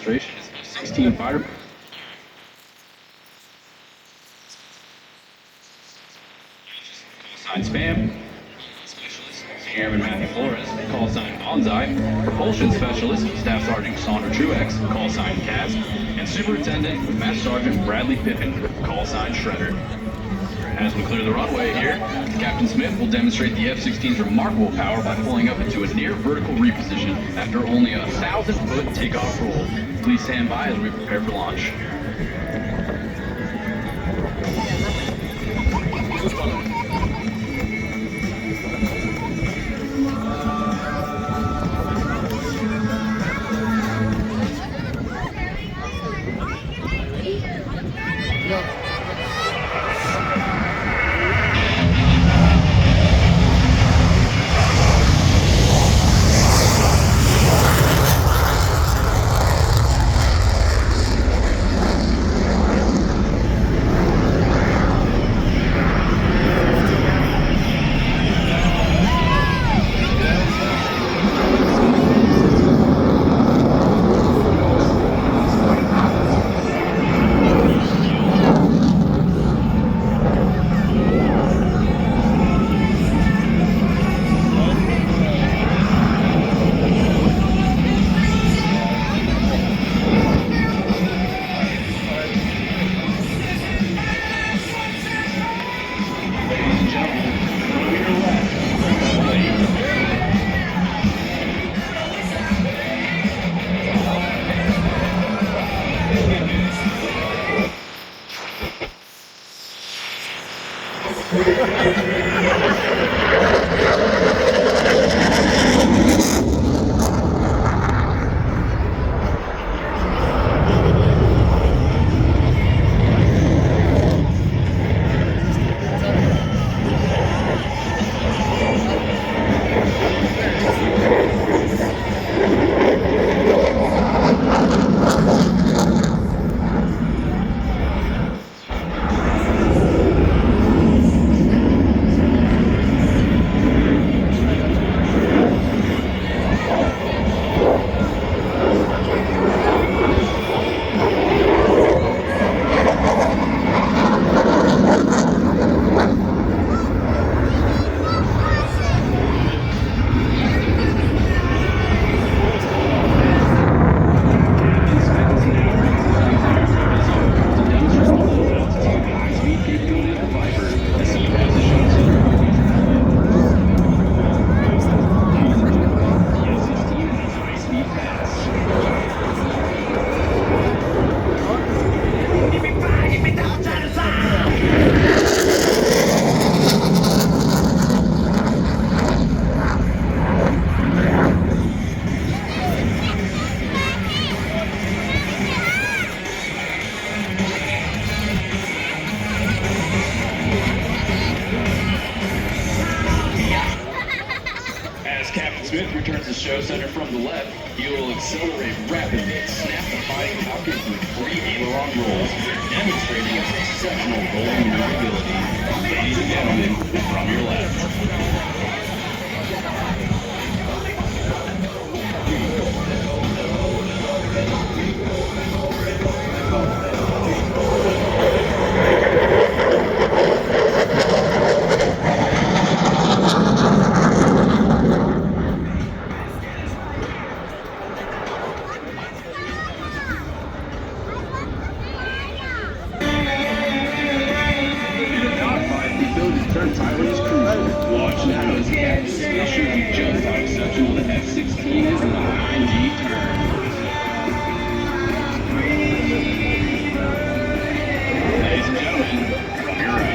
demonstration is F-16 fighter. Call sign Spam. Specialist, Airman Matthew Flores. Call sign Bonsai. Propulsion Specialist, Staff Sergeant Cassandra Truex. Call sign Kaz. And Superintendent Master Sergeant Bradley Pippin. Call sign Shredder. As we clear the runway here, Captain Smith will demonstrate the F-16's remarkable power by pulling up into a near vertical reposition after only a 1,000-foot takeoff roll. Please stand by as we prepare for launch. Smith returns the show center from the left. He will accelerate rapidly, snap the fighting cockpit with 3 aileron rolls, demonstrating its exceptional rolling maneuverability. Ladies and gentlemen, from your left. Launch now as Captain Smith should be just how exceptional the F-16 is in the 9G turn. Ladies and gentlemen, from your right.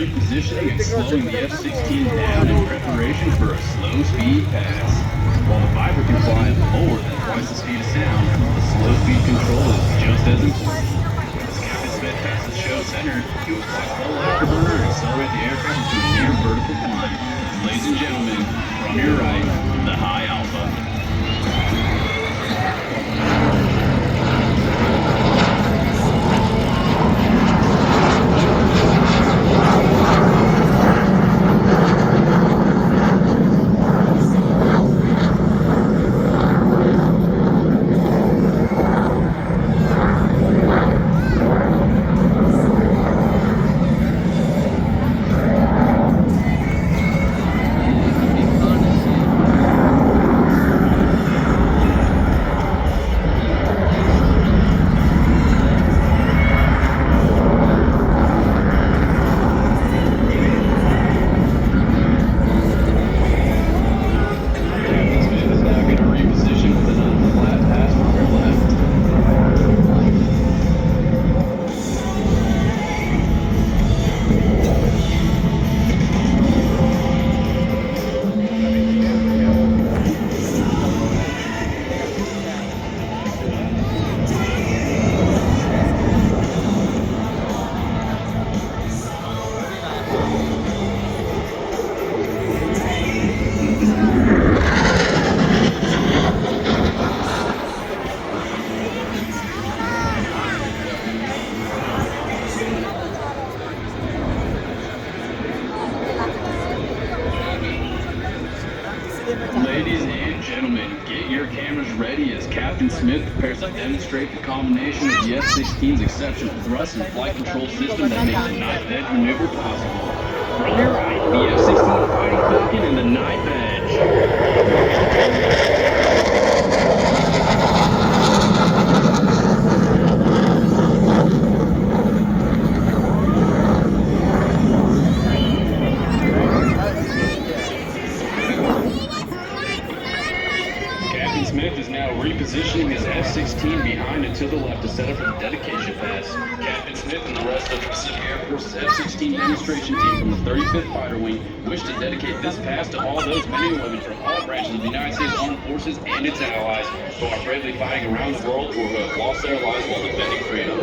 repositioning and slowing the F-16 down in preparation for a slow speed pass. While the Viper can fly at more than twice the speed of sound, the slow speed control is just as important. As Captain Smith passes show center, he will fly full afterburner and accelerate the aircraft into a near vertical climb. Ladies and gentlemen, from your right, the High Alpha. Ladies and gentlemen, get your cameras ready as Captain Smith prepares to demonstrate the combination of the F-16's exceptional thrust and flight control system that makes the knife edge maneuver possible. From your right, the F-16 Fighting Falcon and the knife edge. Smith is now repositioning his F-16 behind and to the left to set up for the dedication pass. Captain Smith and the rest of the Pacific Air Force's F-16 demonstration team from the 35th Fighter Wing wish to dedicate this pass to all those men and women from all branches of the United States Armed Forces and its allies who are bravely fighting around the world or who have lost their lives while defending freedom.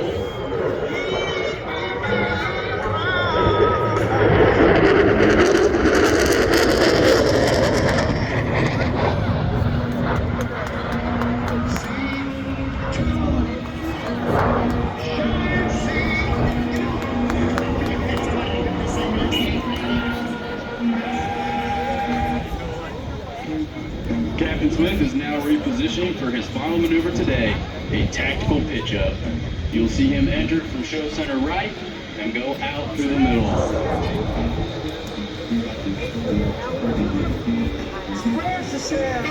Captain Smith is now repositioning for his final maneuver today, a tactical pitch-up. You'll see him enter from show center right and go out through the middle. Where's the sound?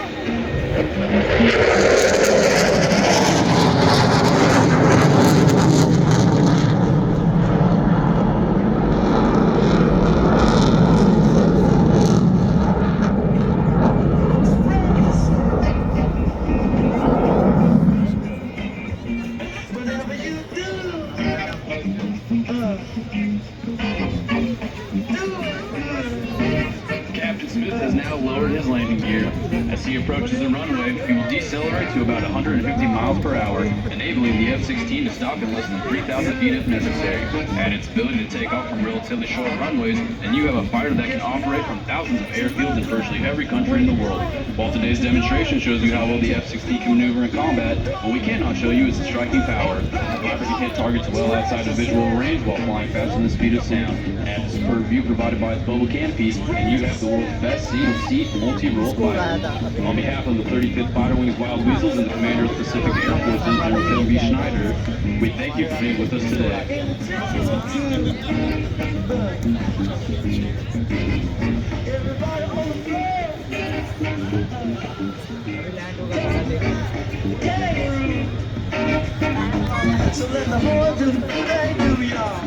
Captain Smith has now lowered his landing gear. As he approaches the runway, he will decelerate to about 150 miles per hour, enabling the F-16 to stop in less than 3,000 feet if necessary. Add its ability to take off from relatively short runways, and you have a fighter that can operate from thousands of airfields in virtually every country in the world. While today's demonstration shows you how well the F-16 can maneuver in combat, what we cannot show you is its striking power. The Viper can hit targets well outside of visual range while flying faster than the speed of sound. Add the superb view provided by its bubble canopies, and you have the world's best seat multi-role fighter. On behalf of the 35th Fighter Wing's Wild Weasels and the Commander of the Pacific Air Forces, General Kevin B. Schneider, we thank you for being with us today. So let the horn do the thing, do y'all.